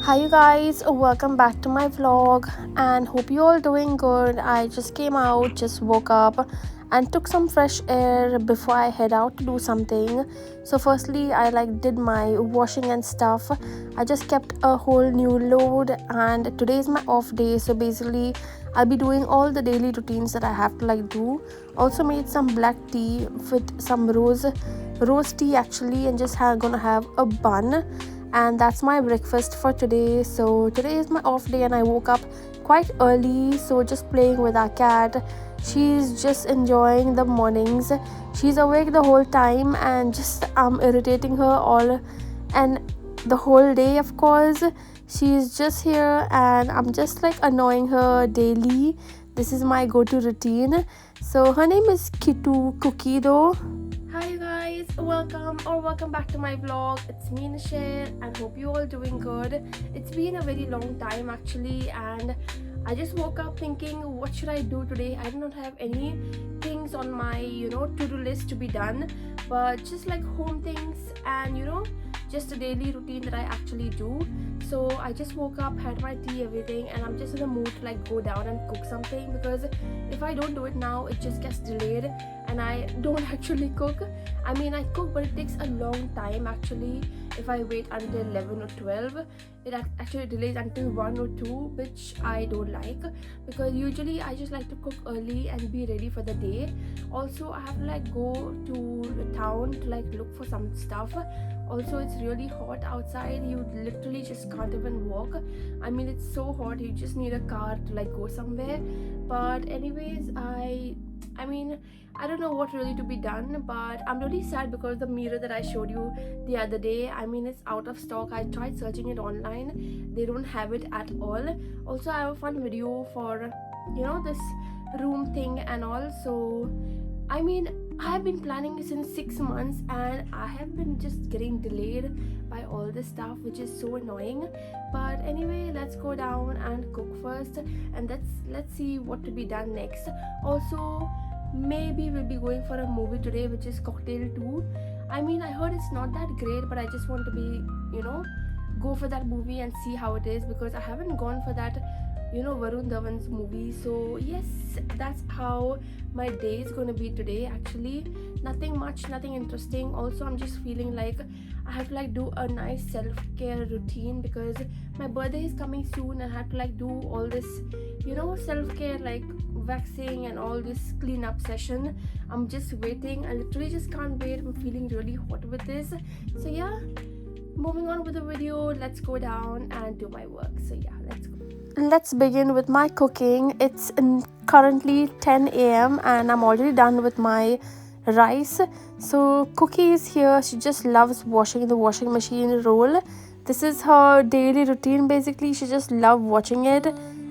Hi you guys, welcome back to my vlog and hope you all doing good. I just came out, just woke up and took some fresh air before I head out to do something. So firstly, I did my washing and stuff. I just kept a whole new load and today is my off day, so basically I'll be doing all the daily routines that I have to do. Also made some black tea with some rose tea actually, and just gonna have a bun, and that's my breakfast for today. So today is my off day and I woke up quite early, so just playing with our cat. She's just enjoying the mornings. She's awake the whole time and just irritating her all and the whole day. Of course, she's just here and I'm just annoying her daily. This is my go-to routine. So her name is Kitu Cookie though. Hi you guys, welcome back to my vlog. It's me, Nichelle, and hope you all doing good. It's been a very long time actually, and I just woke up thinking, what should I do today? I do not have any things on my to-do list to be done, but just home things and just a daily routine that I actually do. So I just woke up, had my tea, everything, and I'm just in the mood to go down and cook something, because if I don't do it now, it just gets delayed and I don't actually cook. I mean, I cook, but it takes a long time actually. If I wait until 11 or 12, it actually delays until 1 or 2, which I don't like, because usually I just like to cook early and be ready for the day. Also, I have to go to the town to look for some stuff. Also, it's really hot outside. You literally just can't even walk. I mean, it's so hot, you just need a car to go somewhere. But anyways, I mean, I don't know what really to be done, but I'm really sad because the mirror that I showed you the other day, I mean, it's out of stock. I tried searching it online, they don't have it at all. Also, I have a fun video for this room thing and all. So I mean, I have been planning since 6 months and I have been just getting delayed by all this stuff, which is so annoying. But anyway, let's go down and cook first, and let's see what to be done next. Also, maybe we'll be going for a movie today, which is Cocktail 2. I mean, I heard it's not that great, but I just want to be go for that movie and see how it is, because I haven't gone for that Varun Dhawan's movie. So yes, that's how my day is gonna be today actually. Nothing much, nothing interesting. Also, I'm just feeling I have to do a nice self-care routine, because my birthday is coming soon and I have to do all this self-care, waxing and all this cleanup session. I'm just waiting. I literally just can't wait. I'm feeling really hot with this. So yeah, moving on with the video, let's go down and do my work. So yeah, let's go. Let's begin with my cooking. It's currently 10 a.m. and I'm already done with my rice. So Cookie is here. She just loves washing the washing machine roll. This is her daily routine basically. She just loves watching it.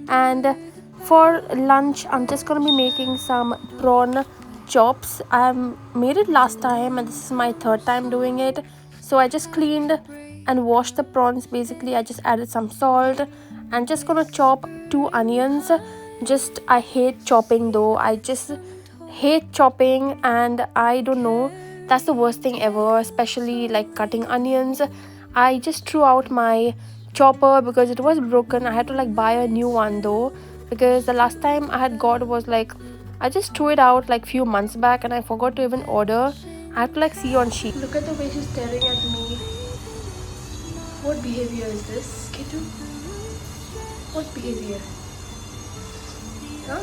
And for lunch, I'm just gonna be making some prawn chops. I made it last time and this is my third time doing it. So I just cleaned and washed the prawns. Basically, I just added some salt and just gonna chop 2 onions. I hate chopping though. I just hate chopping, and I don't know, that's the worst thing ever, especially cutting onions. I just threw out my chopper because it was broken. I had to buy a new one though, because the last time I had got was I just threw it out few months back and I forgot to even order. I have to see on sheet. Look at the way she's staring at me. What behavior is this, Kitu? What behavior? Huh?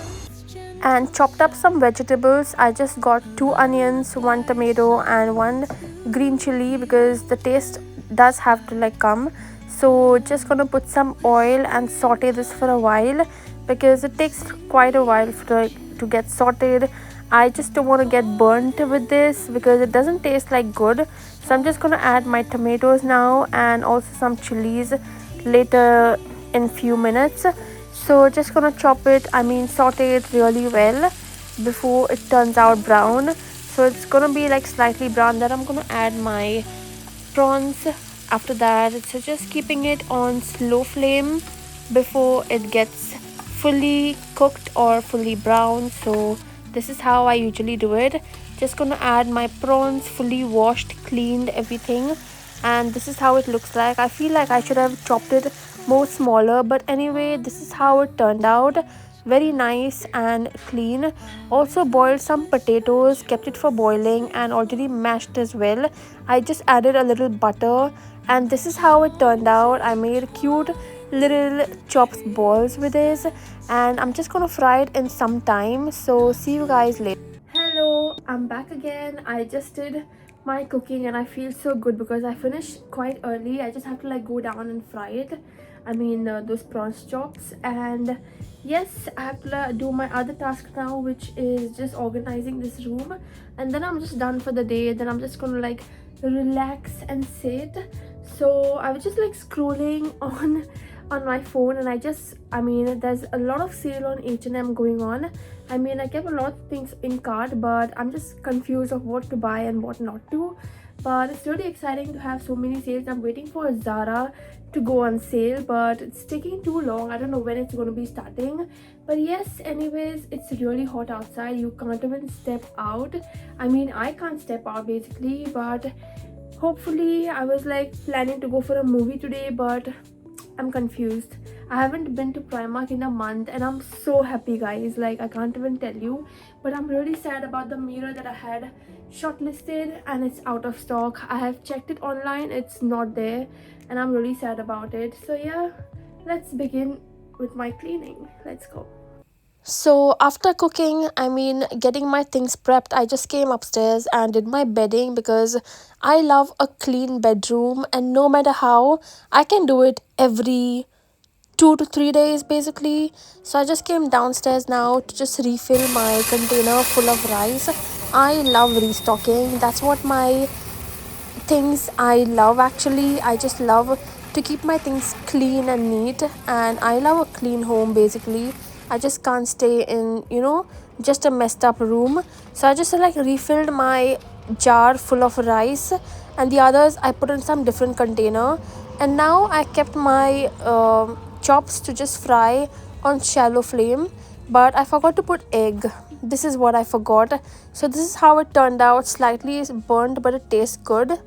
And chopped up some vegetables. I just got 2 onions, 1 tomato and 1 green chili, because the taste does have to come. So just gonna put some oil and saute this for a while, because it takes quite a while to get sauteed. I just don't want to get burnt with this because it doesn't taste good. So I'm just gonna add my tomatoes now and also some chilies later in few minutes. So just gonna chop it, saute it really well before it turns out brown. So it's gonna be slightly brown. Then I'm gonna add my prawns after that. So just keeping it on slow flame before it gets fully cooked or fully brown. So this is how I usually do it. Just gonna add my prawns, fully washed, cleaned, everything. and this is how it looks like. I feel like I should have chopped it more smaller, but anyway, this is how it turned out. Very nice and clean. Also boiled some potatoes, kept it for boiling, and already mashed as well. I just added a little butter, and this is how it turned out. I made cute little chopped balls with this, and I'm just gonna fry it in some time. So see you guys later. Hello, I'm back again. I just did my cooking and I feel so good because I finished quite early. I just have to like go down and fry it. I mean, those prawns chops. And yes, I have to do my other task now, which is just organizing this room. And then I'm just done for the day. Then I'm just gonna like relax and sit. So I was just like scrolling on my phone, and I mean, there's a lot of sale on H&M going on. I mean, I kept a lot of things in cart, but I'm just confused of what to buy and what not to. But it's really exciting to have so many sales. I'm waiting for Zara to go on sale, but it's taking too long. I don't know when it's going to be starting. But yes, anyways, it's really hot outside. You can't even step out. I mean, I can't step out basically, but hopefully I was like planning to go for a movie today, but I'm confused. I haven't been to Primark in a month and I'm so happy, guys. Like, I can't even tell you. But I'm really sad about the mirror that I had shortlisted and it's out of stock. I have checked it online, it's not there, and I'm really sad about it. So yeah, let's begin with my cleaning. Let's go. So after cooking, I mean getting my things prepped, I just came upstairs and did my bedding because I love a clean bedroom, and no matter how, I can do it every 2 to 3 days basically. So I just came downstairs now to just refill my container full of rice. I love restocking. That's what my things I love actually. I just love to keep my things clean and neat, and I love a clean home basically. I just can't stay in, just a messed up room. So I just like refilled my jar full of rice, and the others I put in some different container. And now I kept my chops to just fry on shallow flame, but I forgot to put egg. This is what I forgot. So this is how it turned out. Slightly burnt, but it tastes good.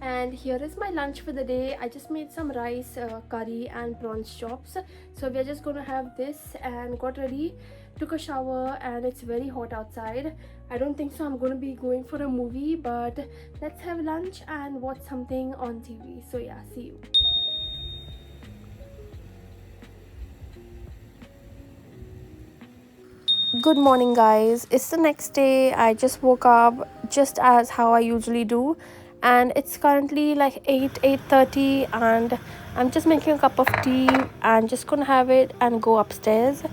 And here is my lunch for the day. I just made some rice, curry and prawns chops. So we are just gonna have this and got ready, took a shower, and it's very hot outside. I don't think so I'm gonna be going for a movie, but let's have lunch and watch something on TV. So yeah, see you. Good morning, guys. It's the next day. I just woke up just as how I usually do, and it's currently like 8:30, and I'm just making a cup of tea and just gonna have it and go upstairs.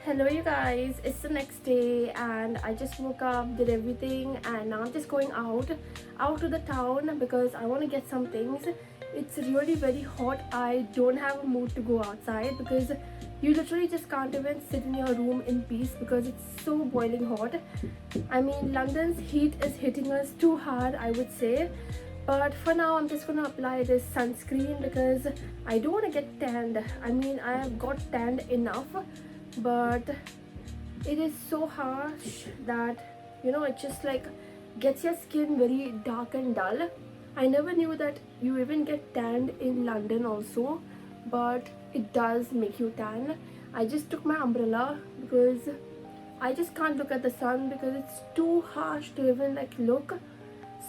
Hello you guys, it's the next day and I just woke up, did everything, and now I'm just going out to the town because I want to get some things. It's really very hot. I don't have a mood to go outside because you literally just can't even sit in your room in peace because it's so boiling hot. I mean, London's heat is hitting us too hard, I would say. But for now, I'm just gonna apply this sunscreen because I don't want to get tanned. I mean, I have got tanned enough, but it is so harsh that it just like gets your skin very dark and dull. I never knew that you even get tanned in London also, but it does make you tan. I just took my umbrella because I just can't look at the sun because it's too harsh to even like look.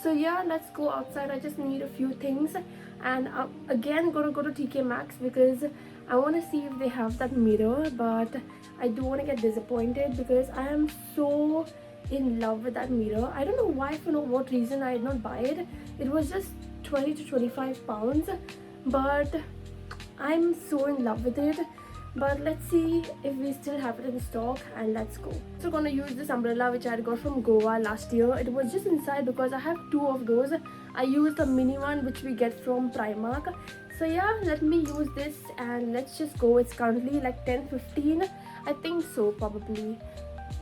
So yeah, let's go outside. I just need a few things, and I'm again gonna go to TK Maxx because I want to see if they have that mirror, but I do want to get disappointed because I am so in love with that mirror. I don't know why, for no what reason I did not buy it. It was just 20 to 25 pounds, but I'm so in love with it. But let's see if we still have it in stock, and let's go. So gonna use this umbrella which I got from Goa last year. It was just inside because I have two of those. I used the mini one which we get from Primark. So yeah, let me use this and let's just go. It's currently like 10:15, I think so, probably.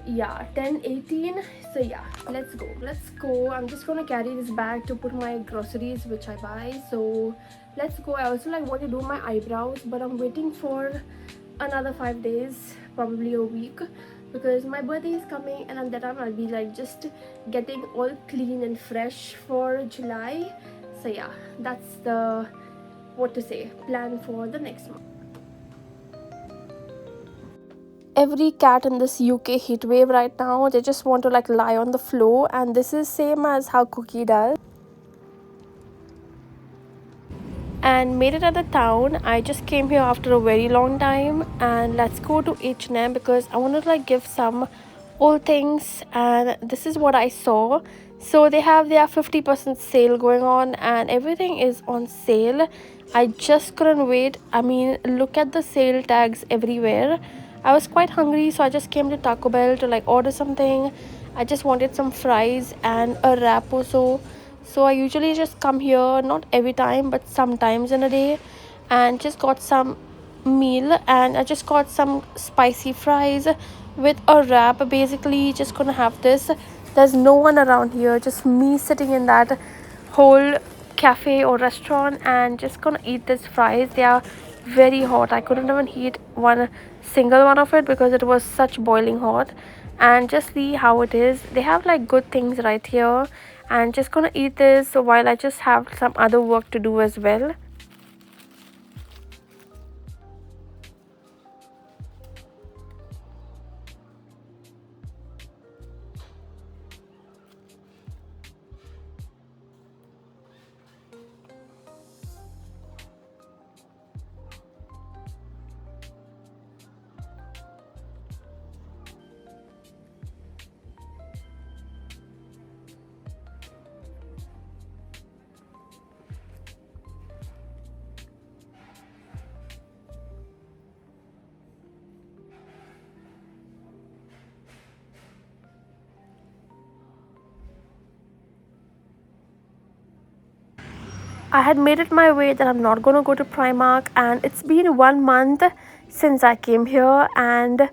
Yeah, 10:18. So yeah, let's go. I'm just gonna carry this bag to put my groceries which I buy. So let's go. I also like want to do my eyebrows, but I'm waiting for another 5 days, probably a week, because my birthday is coming, and at that time I'll be like just getting all clean and fresh for July. So yeah, that's the what to say plan for the next month. Every cat in this UK heat wave right now, they just want to like lie on the floor, and this is same as how Cookie does. And made it at the town. I just came here after a very long time, and let's go to H&M because I want to like give some old things, and this is what I saw. So they have their 50% sale going on, and everything is on sale. I just couldn't wait. I mean, look at the sale tags everywhere. I was quite hungry, so I just came to Taco Bell to like order something. I just wanted some fries and a wrap or so. So I usually just come here, not every time but sometimes in a day, and just got some meal, and I just got some spicy fries with a wrap. Basically just gonna have this. There's no one around here, just me sitting in that whole cafe or restaurant, and just gonna eat these fries. They are very hot. I couldn't even eat one single one of it because it was such boiling hot. And just see how it is. They have like good things right here, and just gonna eat this while I just have some other work to do as well. I had made it my way that I'm not gonna go to Primark, and it's been 1 month since I came here, and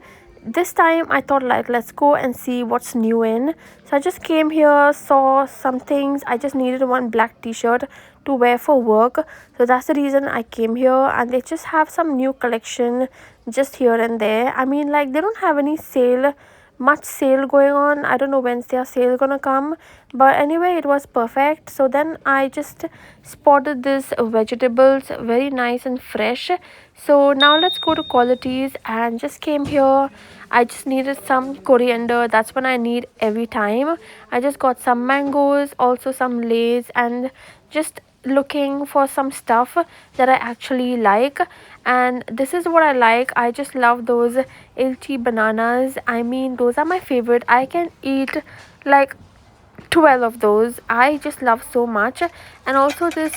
this time I thought like let's go and see what's new in. So I just came here, saw some things. I just needed one black t-shirt to wear for work. So that's the reason I came here, and they just have some new collection just here and there. I mean, like they don't have any sale much sale going on. I don't know when's their sale gonna come, but anyway it was perfect. So then I just spotted this vegetables, very nice and fresh. So now let's go to qualities, and just came here. I just needed some coriander. That's what I need every time. I just got some mangoes, also some lays, and just looking for some stuff that I actually like. And this is what I like. I just love those ilchi bananas. I mean, those are my favorite. I can eat like 12 of those. I just love so much. And also this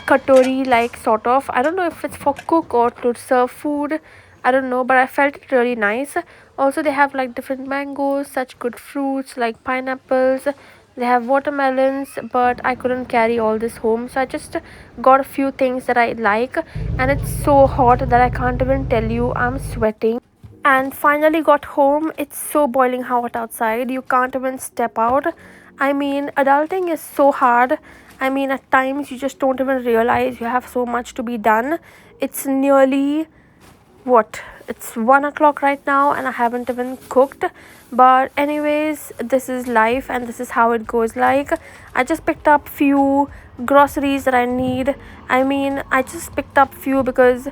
katori like sort of, I don't know if it's for cook or to serve food, I don't know, but I felt it really nice. Also they have like different mangoes, such good fruits like pineapples. They have watermelons, but I couldn't carry all this home, so I just got a few things that I like. And it's so hot that I can't even tell you, I'm sweating. And finally got home. It's so boiling hot outside, you can't even step out. I mean, adulting is so hard. I mean, at times you just don't even realize you have so much to be done. It's nearly what, it's 1 o'clock right now, and I haven't even cooked. But anyways, this is life, and this is how it goes. Like, I just picked up few groceries that I need. I mean, I just picked up few because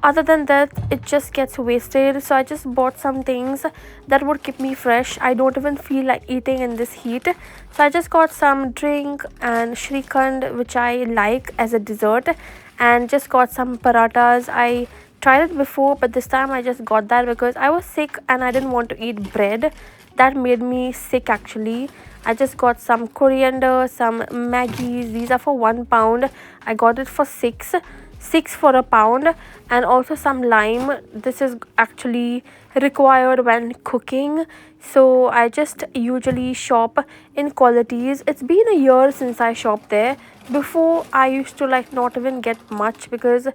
other than that it just gets wasted. So I just bought some things that would keep me fresh. I don't even feel like eating in this heat, so I just got some drink and shrikhand, which I like as a dessert, and just got some parathas. I tried it before, but this time I just got that because I was sick and I didn't want to eat bread. That made me sick actually. I just got some coriander, some Maggies. These are for £1. I got it for six for £1, and also some lime. This is actually required when cooking, so I just usually shop in Qualities. It's been a year since I shopped there. Before I used to like not even get much because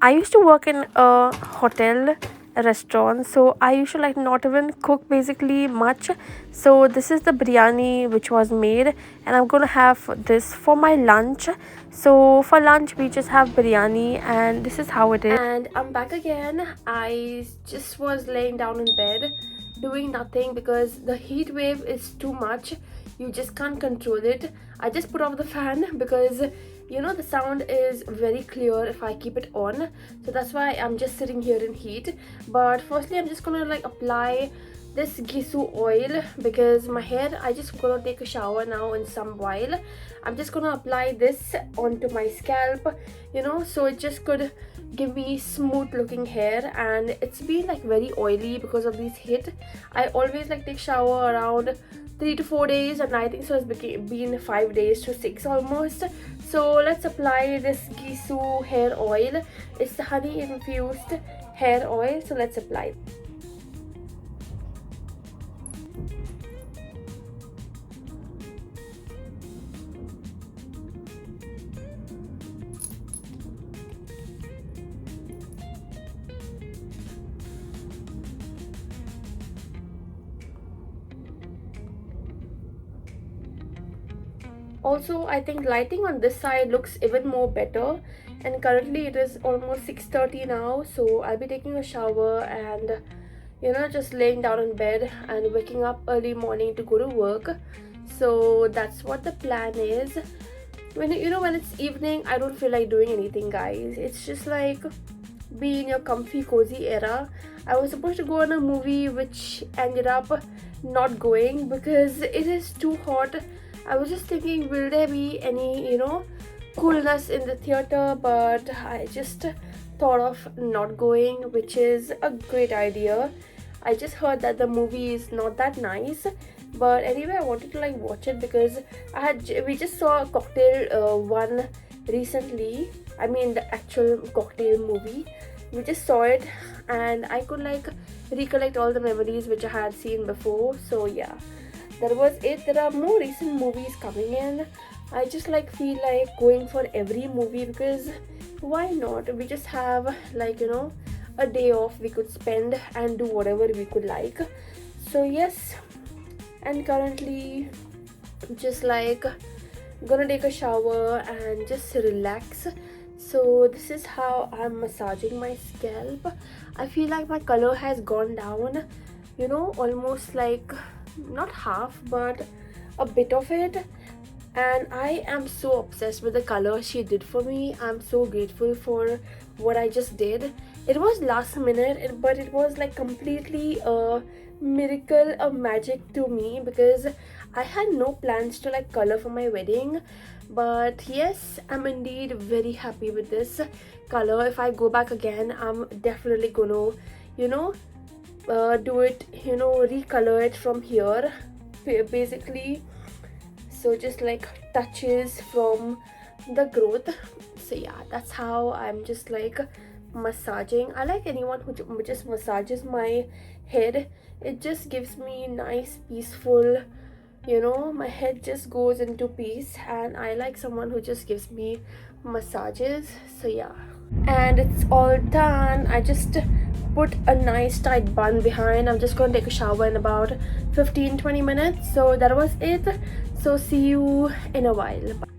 I used to work in a hotel, a restaurant, so I used to like not even cook basically much. So this is the biryani which was made, and I'm gonna have this for my lunch. So for lunch we just have biryani, and this is how it is. And I'm back again. I just was laying down in bed doing nothing because the heat wave is too much. You just can't control it. I just put off the fan because you know the sound is very clear if I keep it on, so that's why I'm just sitting here in heat. But firstly I'm just gonna like apply this gisu oil because my hair, I just gonna take a shower now in some while. I'm just gonna apply this onto my scalp, you know, so it just could give me smooth looking hair. And it's been like very oily because of this heat. I always like take shower around 3 to 4 days, and I think so it's been 5 days to 6 almost. So let's apply this gisu hair oil. It's the honey infused hair oil, so let's apply it. Also, I think lighting on this side looks even more better, and currently it is almost 6:30 now, so I'll be taking a shower and you know just laying down in bed and waking up early morning to go to work. So that's what the plan is. When when it's evening, I don't feel like doing anything, guys. It's just like be in your comfy cozy era. I was supposed to go on a movie which ended up not going because it is too hot. I was just thinking, will there be any, coolness in the theater? But I just thought of not going, which is a great idea. I just heard that the movie is not that nice. But anyway, I wanted to like watch it because we just saw Cocktail 1 recently. I mean the actual Cocktail movie. We just saw it and I could like recollect all the memories which I had seen before. So yeah, that was it. There are more recent movies coming in. I just like feel like going for every movie because why not? We just have like a day off we could spend and do whatever we could like. So yes, and currently just like gonna take a shower and just relax. So this is how I'm massaging my scalp. I feel like my color has gone down, almost like not half but a bit of it, and I am so obsessed with the color she did for me. I'm so grateful for what I just did. It was last minute, but it was like completely a miracle, a magic to me because I had no plans to like color for my wedding. But yes, I'm indeed very happy with this color. If I go back again, I'm definitely gonna do it, recolor it from here basically. So just like touches from the growth. So yeah, that's how I'm just like massaging. I like anyone who just massages my head. It just gives me nice peaceful, my head just goes into peace, and I like someone who just gives me massages. So yeah, and it's all done. I just put a nice tight bun behind. I'm just going to take a shower in about 15-20 minutes. So that was it. So see you in a while. Bye.